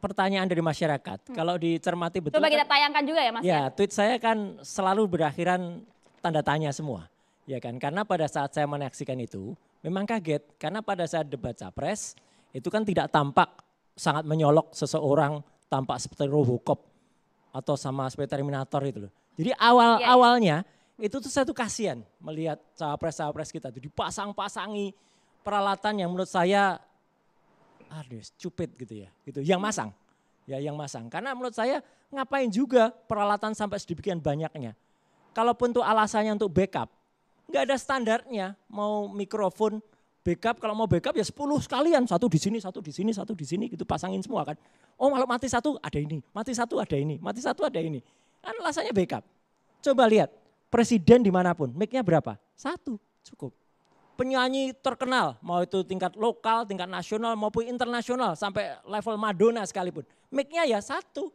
pertanyaan dari masyarakat. Kalau dicermati betul. Coba kita kan, tayangkan juga ya Mas. ya, tweet saya kan selalu berakhiran tanda tanya semua. Ya kan, karena pada saat saya menyaksikan itu memang kaget. Karena pada saat debat capres itu kan tidak tampak sangat menyolok seseorang tampak seperti Robocop atau sama seperti Terminator itu loh. Jadi awalnya itu tuh saya tuh kasihan melihat capres-capres kita tuh dipasang-pasangi peralatan yang menurut saya aduh stupid gitu ya. Gitu. Yang masang. Ya yang masang. Karena menurut saya ngapain juga peralatan sampai sedemikian banyaknya. Kalaupun tuh alasannya untuk backup, nggak ada standarnya. Mau mikrofon backup, kalau mau backup ya 10 sekalian. Satu di sini, satu di sini, satu di sini gitu pasangin semua kan. Oh kalau mati satu ada ini, mati satu ada ini, mati satu ada ini. Kan alasannya backup. Coba lihat, presiden dimanapun, mic-nya berapa? Satu, cukup. Penyanyi terkenal, mau itu tingkat lokal, tingkat nasional maupun internasional sampai level Madonna sekalipun. Mic-nya ya satu,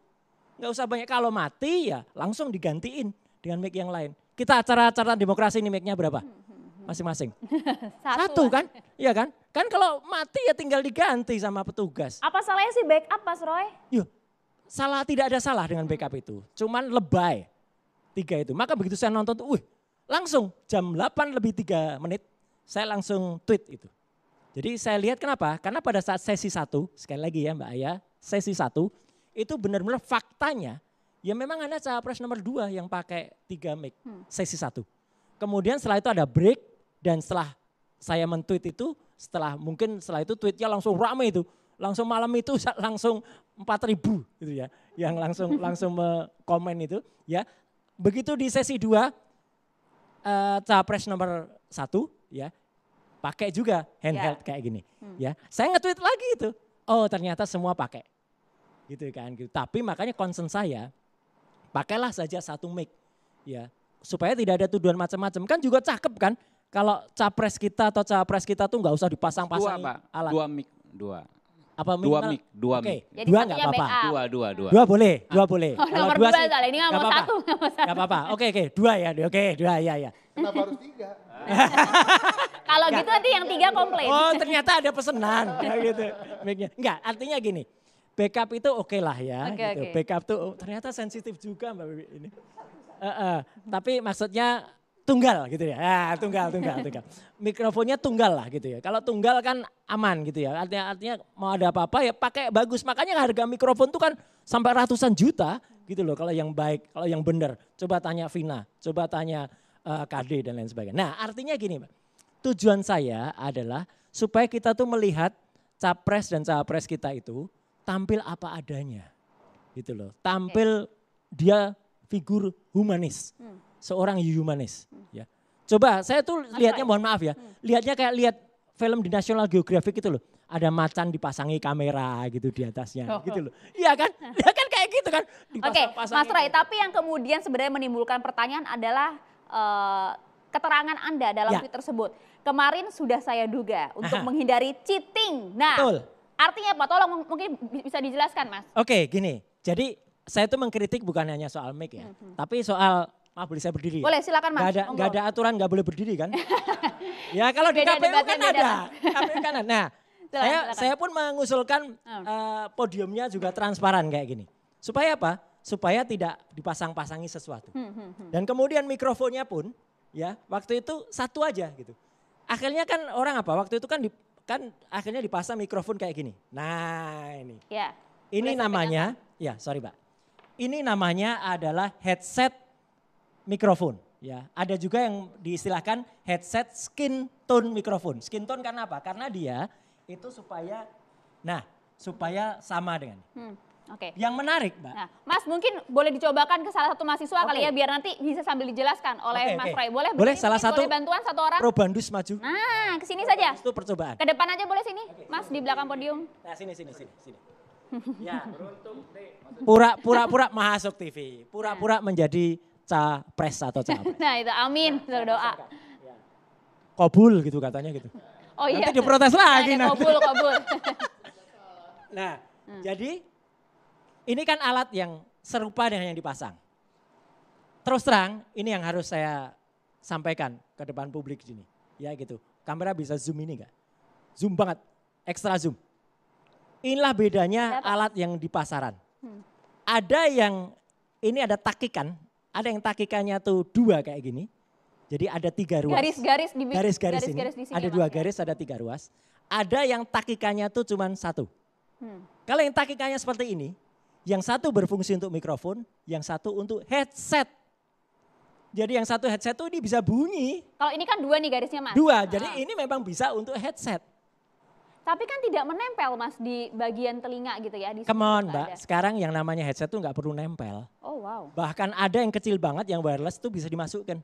nggak usah banyak. Kalau mati ya langsung digantiin dengan mic yang lain. Kita acara-acara demokrasi ini mic-nya berapa? Masing-masing. Satu kan? Iya kan? Kan kalau mati ya tinggal diganti sama petugas. Apa salahnya sih backup Mas Roy? Yuk, tidak ada salah dengan backup itu. Cuman lebay. 3 itu. Maka begitu saya nonton tuh, langsung jam 8 lebih 3 menit. Saya langsung tweet itu. Jadi saya lihat kenapa? Karena pada saat sesi 1, sekali lagi ya Mbak Aya, sesi 1 itu benar-benar faktanya ya memang ada capres nomor 2 yang pakai 3 mic sesi 1. Kemudian setelah itu ada break dan setelah saya men-tweet itu, setelah itu tweetnya langsung rame itu. Langsung malam itu langsung 4.000 gitu ya. Yang langsung komen itu ya. Begitu di sesi 2 capres nomor 1 ya. Pakai juga handheld kayak gini. Ya, saya nge-tweet lagi itu. Oh ternyata semua pakai. Gitu kan. Gitu. Tapi makanya concern saya, pakailah saja satu mic. Ya, supaya tidak ada tuduhan macam-macam. Kan juga cakep kan. Kalau capres kita atau capres kita tuh nggak usah dipasang-pasang alat. 2 mic, 2. Apa mic? 2 mic. Jadi 2 nggak apa-apa. 2. 2 boleh, 2 boleh. Oh, nomor 2 soalnya ini nggak mau apa-apa. 1. Nggak apa-apa. Oke, 2 ya. Oke, 2 ya. Kenapa harus 3? Kalau gitu nanti yang 3 komplain. Oh ternyata ada pesanan. Ya gitu. Mic-nya. Enggak, artinya gini. Backup itu oke lah ya. Gitu. Backup tuh ternyata sensitif juga Mbak Bibi ini. Tapi maksudnya tunggal gitu ya. Tunggal. Mikrofonnya tunggal lah gitu ya. Kalau tunggal kan aman gitu ya. Artinya mau ada apa-apa ya pakai bagus. Makanya harga mikrofon tuh kan sampai ratusan juta gitu loh. Kalau yang baik, kalau yang benar. Coba tanya Vina, coba tanya KD dan lain sebagainya. Nah artinya gini Mbak. Tujuan saya adalah supaya kita tuh melihat capres dan cawapres kita itu tampil apa adanya. Gitu loh. Tampil dia figur humanis. Seorang humanis ya. Coba saya tuh lihatnya mohon maaf ya. Lihatnya kayak lihat film di National Geographic itu loh. Ada macan dipasangi kamera gitu di atasnya gitu loh. Iya kan? Ya kan kayak gitu kan. Oke, Mas Roy, tapi yang kemudian sebenarnya menimbulkan pertanyaan adalah keterangan Anda dalam tweet tersebut. Kemarin sudah saya duga untuk menghindari cheating. Nah, artinya apa? Tolong mungkin bisa dijelaskan Mas. Oke, gini. Jadi saya tuh mengkritik bukan hanya soal mic ya. Tapi soal, maaf boleh saya berdiri ya? Boleh silakan Mas. Gak ada aturan gak boleh berdiri kan? Ya kalau di KPU kan ada. KPU kan ada. Nah, saya pun mengusulkan podiumnya juga transparan kayak gini. Supaya apa? Supaya tidak dipasang-pasangi sesuatu. Dan kemudian mikrofonnya pun ya waktu itu satu aja gitu. Akhirnya kan orang apa? Waktu itu kan akhirnya dipasang mikrofon kayak gini. Nah ini. Ya. Ini namanya, ini namanya adalah headset mikrofon. Ya, ada juga yang diistilahkan headset skin tone mikrofon. Skin tone karena apa? Karena dia itu supaya sama dengan. Oke. Yang menarik, Mbak. Nah, Mas mungkin boleh dicobakan ke salah satu mahasiswa kali ya biar nanti bisa sambil dijelaskan oleh Mas Roy. Boleh salah satu. Boleh bantuan satu orang? Probandus maju. Nah, ke sini saja. Itu percobaan. Ke depan aja boleh sini, Mas di belakang podium. Nah, sini. Ya, pura-pura Mahasuk TV. Pura-pura menjadi capres atau cawapres. Nah, itu amin, berdoa. Kobul gitu katanya gitu. Oh iya. Nanti diprotes lagi nanti. Kobul. Nah, jadi ini kan alat yang serupa dengan yang dipasang. Terus terang, ini yang harus saya sampaikan ke depan publik sini. Ya gitu, kamera bisa zoom ini enggak? Zoom banget, extra zoom. Inilah bedanya alat yang di pasaran. Ada yang, ini ada takikan, ada yang takikannya tuh 2 kayak gini. Jadi ada 3 ruas. Garis-garis di garis-garis ini. di sini Ada ya, 2 Mas, garis, ada 3 ruas. Ada yang takikannya tuh cuma 1. Kalau yang takikannya seperti ini, yang satu berfungsi untuk mikrofon, yang satu untuk headset. Jadi yang satu headset tuh ini bisa bunyi. Kalau ini kan 2 nih garisnya, Mas. 2, jadi ini memang bisa untuk headset. Tapi kan tidak menempel, Mas, di bagian telinga gitu ya. Come on, Mbak. Sekarang yang namanya headset tuh nggak perlu nempel. Oh, wow. Bahkan ada yang kecil banget yang wireless tuh bisa dimasukkan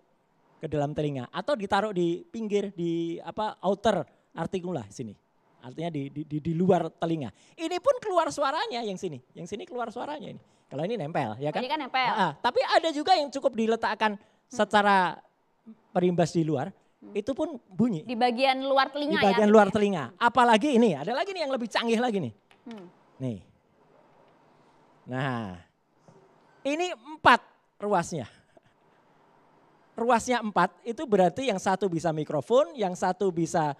ke dalam telinga atau ditaruh di pinggir di outer artikula sini. Artinya di luar telinga. Ini pun keluar suaranya yang sini keluar suaranya ini. Kalau ini nempel, ya kan? Ini kan nempel. Tapi ada juga yang cukup diletakkan secara perimbas di luar. Itu pun bunyi. Di bagian luar telinga ya? Di bagian luar telinga. Apalagi ini, ada lagi nih yang lebih canggih lagi nih. Nih. Nah, ini 4 ruasnya. Ruasnya 4 itu berarti yang satu bisa mikrofon, yang satu bisa,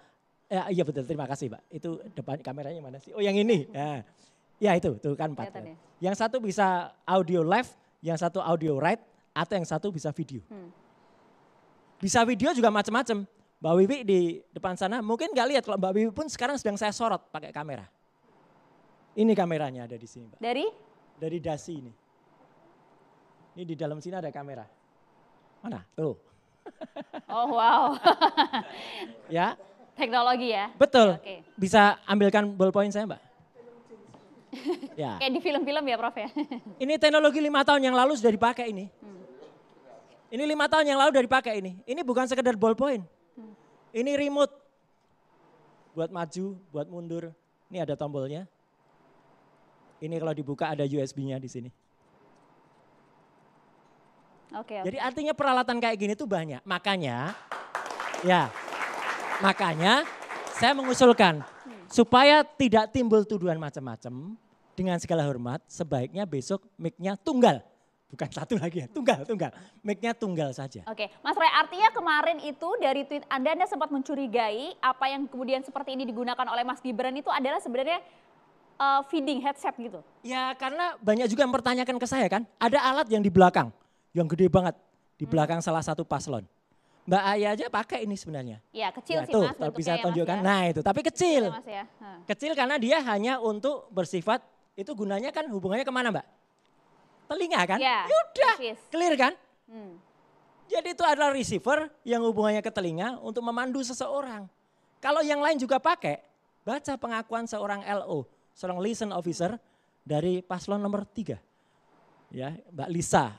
iya betul, terima kasih Pak. Itu depan kameranya mana sih? Oh yang ini. Ya itu, tuh kan 4. Ya. Yang satu bisa audio left, yang satu audio right, atau yang satu bisa video. Bisa video juga macam-macam. Mbak Wiwi di depan sana mungkin nggak lihat kalau Mbak Wiwi pun sekarang sedang saya sorot pakai kamera. Ini kameranya ada di sini, Mbak. Dari dasi ini. Ini di dalam sini ada kamera. Mana? Tuh. Oh wow. Ya. Teknologi ya. Betul. Oke. Bisa ambilkan ballpoint saya, Mbak? Ya. Kayak di film-film ya, Prof ya. Ini teknologi 5 tahun yang lalu sudah dipakai ini. Ini 5 tahun yang lalu sudah dipakai ini. Ini bukan sekedar ballpoint. Ini remote. Buat maju, buat mundur. Ini ada tombolnya. Ini kalau dibuka ada USB-nya di sini. Oke. Jadi artinya peralatan kayak gini tuh banyak. Makanya saya mengusulkan supaya tidak timbul tuduhan macam-macam, dengan segala hormat sebaiknya besok mic-nya tunggal. Bukan satu lagi ya, tunggal. Mic-nya tunggal saja. Oke, Mas Roy, artinya kemarin itu dari tweet Anda sempat mencurigai apa yang kemudian seperti ini digunakan oleh Mas Gibran itu adalah sebenarnya feeding headset gitu? Ya karena banyak juga yang mempertanyakan ke saya kan, ada alat yang di belakang, yang gede banget, di belakang salah satu paslon. Mbak Aya aja pakai ini sebenarnya. Iya kecil ya, sih tuh, Mas. Bisa ya, tunjukkan, Mas, ya. nah itu, tapi kecil. Mas, ya. Kecil karena dia hanya untuk bersifat, itu gunanya kan hubungannya kemana Mbak? Telinga kan? Ya, yaudah, clear kan? Jadi itu adalah receiver yang hubungannya ke telinga untuk memandu seseorang. Kalau yang lain juga pakai, baca pengakuan seorang LO, seorang liaison officer dari paslon nomor 3. Ya, Mbak Lisa,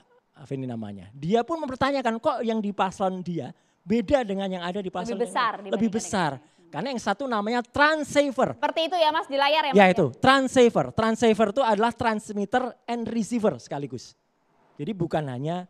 ini namanya. Dia pun mempertanyakan kok yang di paslon dia beda dengan yang ada di paslon lebih besar. Karena yang satu namanya transceiver. Seperti itu ya Mas di layar ya Mas? Ya itu, transceiver. Transceiver itu adalah transmitter and receiver sekaligus. Jadi bukan hanya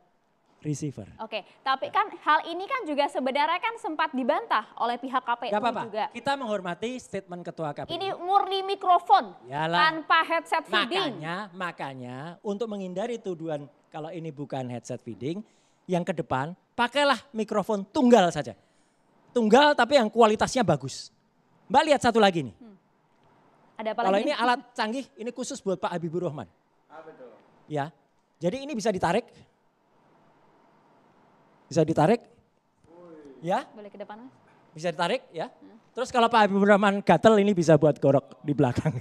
receiver. Oke, tapi kan hal ini kan juga sebenarnya kan sempat dibantah oleh pihak KPU juga. Kita menghormati statement Ketua KPU. Ini murni mikrofon tanpa headset feeding. Makanya untuk menghindari tuduhan kalau ini bukan headset feeding, yang ke depan pakailah mikrofon tunggal saja. Tunggal tapi yang kualitasnya bagus. Mbak lihat satu lagi nih. Ada apa kalau lagi? Ini alat canggih, ini khusus buat Pak Habibur Rahman. Betul. Ya, jadi ini bisa ditarik. Bisa ditarik. Ya. Boleh ke depan Mas. Bisa ditarik ya. Terus kalau Pak Habibur Rahman gatel ini bisa buat gorok di belakang.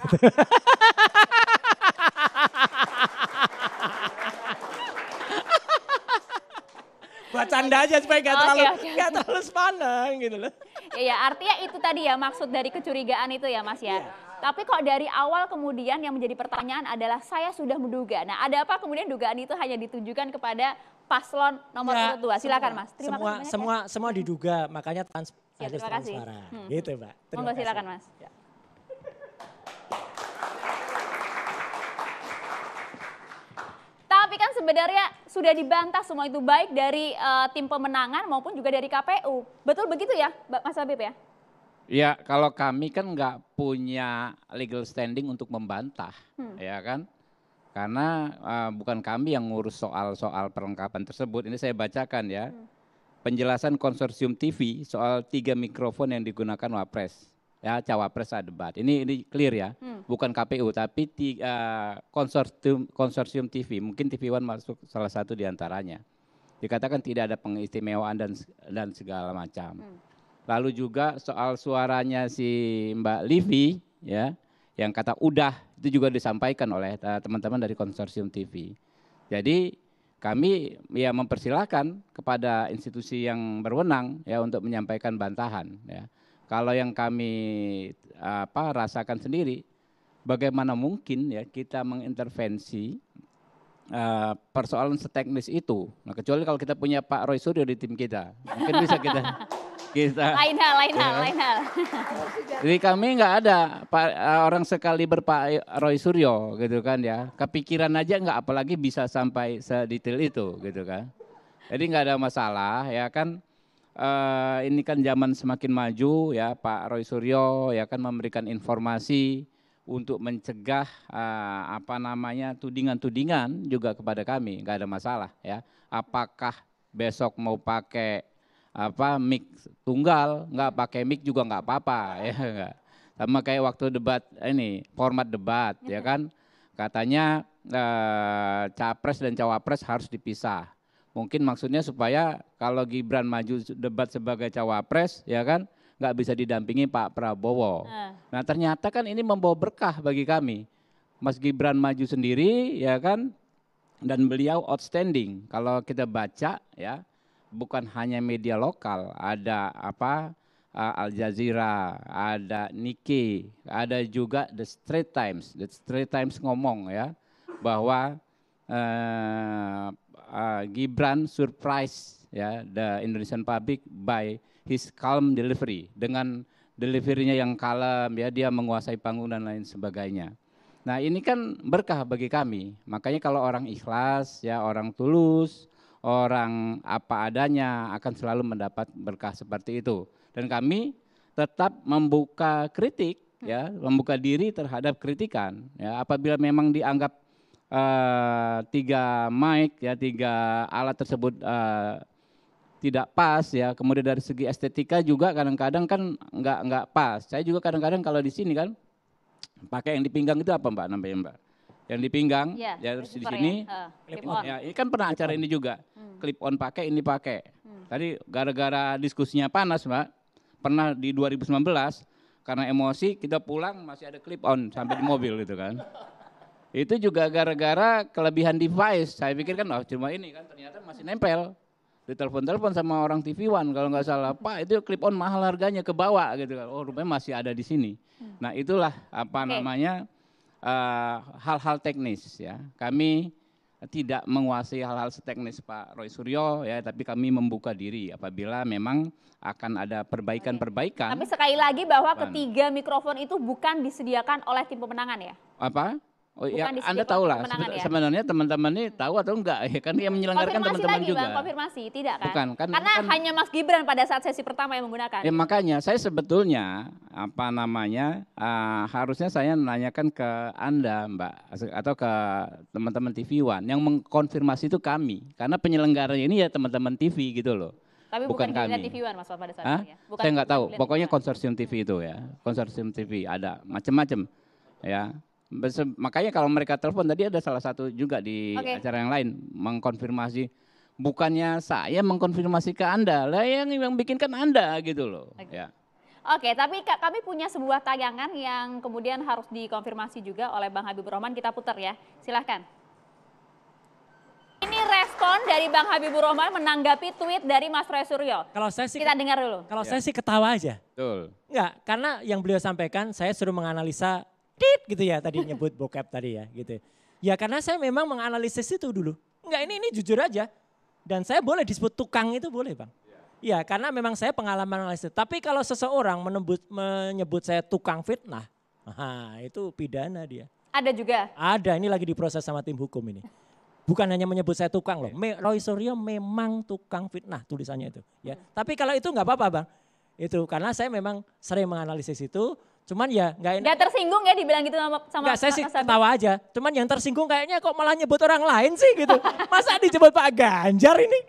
Buat canda aja supaya gak terlalu sepaneng gitu loh. Ya, artinya itu tadi ya maksud dari kecurigaan itu ya Mas ya. Tapi kok dari awal kemudian yang menjadi pertanyaan adalah saya sudah menduga. Nah ada apa kemudian dugaan itu hanya ditujukan kepada paslon nomor urut 2. Silakan Mas. Terima kasih banyak semua diduga makanya harus transparan. Gitu Mbak. Monggo silakan Mas. Ya. Tapi kan sebenarnya sudah dibantah semua itu baik dari tim pemenangan maupun juga dari KPU. Betul begitu ya Mas Habib ya? Ya kalau kami kan nggak punya legal standing untuk membantah, ya kan? Karena bukan kami yang ngurus soal perlengkapan tersebut. Ini saya bacakan ya. Penjelasan konsorsium TV soal 3 mikrofon yang digunakan Wapres. ya cawapres saat debat. Ini clear ya, bukan KPU tapi konsorsium TV, mungkin TV One masuk salah satu di antaranya. Dikatakan tidak ada pengistimewaan dan segala macam. Lalu juga soal suaranya si Mbak Livi ya, yang kata udah, itu juga disampaikan oleh teman-teman dari konsorsium TV. Jadi kami ya mempersilahkan kepada institusi yang berwenang ya untuk menyampaikan bantahan ya. Kalau yang kami rasakan sendiri, bagaimana mungkin ya kita mengintervensi persoalan seteknis itu. Nah, kecuali kalau kita punya Pak Roy Suryo di tim kita, mungkin bisa kita lain hal. Jadi kami nggak ada orang sekaliber Pak Roy Suryo gitu kan ya. Kepikiran aja nggak, apalagi bisa sampai sedetail itu gitu kan. Jadi nggak ada masalah ya kan. Ini kan zaman semakin maju ya, Pak Roy Suryo ya kan memberikan informasi untuk mencegah tudingan-tudingan juga kepada kami, nggak ada masalah ya. Apakah besok mau pakai mic tunggal, nggak pakai mic juga nggak apa-apa ya enggak. Sama kayak waktu debat ini, format debat ya kan, katanya capres dan cawapres harus dipisah. Mungkin maksudnya supaya kalau Gibran maju debat sebagai cawapres ya kan, nggak bisa didampingi Pak Prabowo. Nah ternyata kan ini membawa berkah bagi kami. Mas Gibran maju sendiri ya kan, dan beliau outstanding. Kalau kita baca ya, bukan hanya media lokal, ada Al Jazeera, ada Nikkei, ada juga The Straits Times. The Straits Times ngomong ya bahwa Gibran surprise ya the Indonesian public by his calm delivery, dengan deliverynya yang kalem ya, dia menguasai panggung dan lain sebagainya. Nah ini kan berkah bagi kami, makanya kalau orang ikhlas ya, orang tulus, orang apa adanya akan selalu mendapat berkah seperti itu. Dan kami tetap membuka kritik ya, membuka diri terhadap kritikan ya. Apabila memang dianggap 3 mic ya, 3 alat tersebut tidak pas ya, kemudian dari segi estetika juga kadang-kadang kan nggak pas. Saya juga kadang-kadang kalau di sini kan pakai yang di pinggang itu apa Mbak namanya Mbak? Yang di pinggang ya terus di sini ya, ini kan pernah acara ini juga clip on pakai, ini pakai. Tadi gara-gara diskusinya panas Mbak, pernah di 2019 karena emosi kita pulang masih ada clip on sampai di mobil gitu kan. Itu juga gara-gara kelebihan device. Saya pikir kan cuma ini kan, ternyata masih nempel. Ditelepon-telepon sama orang TV One kalau nggak salah, Pak itu clip on mahal harganya, ke bawah gitu kan. Oh rupanya masih ada di sini. Nah itulah namanya hal-hal teknis ya. Kami tidak menguasai hal-hal seteknis Pak Roy Suryo ya, tapi kami membuka diri apabila memang akan ada perbaikan-perbaikan. Tapi sekali lagi bahwa ketiga mikrofon itu bukan disediakan oleh tim pemenangan ya? Apa? Oh ya, Anda tahu lah, sebenarnya teman-teman ini tahu atau enggak ya kan, yang menyelenggarakan teman-teman juga. Bang, konfirmasi, tidak kan? Bukan, karena hanya Mas Gibran pada saat sesi pertama yang menggunakan. Ya makanya saya sebetulnya harusnya saya menanyakan ke Anda Mbak, atau ke teman-teman TV One, yang mengkonfirmasi itu kami, karena penyelenggaranya ini ya teman-teman TV gitu loh. Tapi bukan kami. TV One Mas pada saat itu ya? Bukan, saya nggak tahu, pokoknya konsorsium TV itu ya, konsorsium TV ada macam-macam ya. Makanya kalau mereka telepon tadi ada salah satu juga di acara yang lain mengkonfirmasi, bukannya saya mengkonfirmasi ke Anda, lah yang bikin kan Anda gitu loh. Ya. Oke, tapi kami punya sebuah tayangan yang kemudian harus dikonfirmasi juga oleh Bang Habibur Rahman, kita putar ya, silahkan. Ini respon dari Bang Habibur Rahman menanggapi tweet dari Mas Roy Suryo. Kalau saya sih, kita dengar dulu. Kalau saya sih ketawa aja. Betul. Enggak, karena yang beliau sampaikan saya suruh menganalisa gitu ya, tadi nyebut bokep tadi ya gitu. Ya karena saya memang menganalisis itu dulu. Enggak, ini jujur aja. Dan saya boleh disebut tukang itu boleh Bang. Ya karena memang saya pengalaman analisis. Tapi kalau seseorang menyebut saya tukang fitnah, itu pidana dia. Ada juga? Ada, ini lagi diproses sama tim hukum ini. Bukan hanya menyebut saya tukang loh. Roy Suryo memang tukang fitnah tulisannya itu. Ya. Tapi kalau itu nggak apa-apa Bang. Itu karena saya memang sering menganalisis itu. Cuman ya nggak enak. Nggak tersinggung ya dibilang gitu sama nggak, saya sih ketawa aja. Cuman yang tersinggung kayaknya kok malah nyebut orang lain sih gitu. Masa disebut Pak Ganjar ini?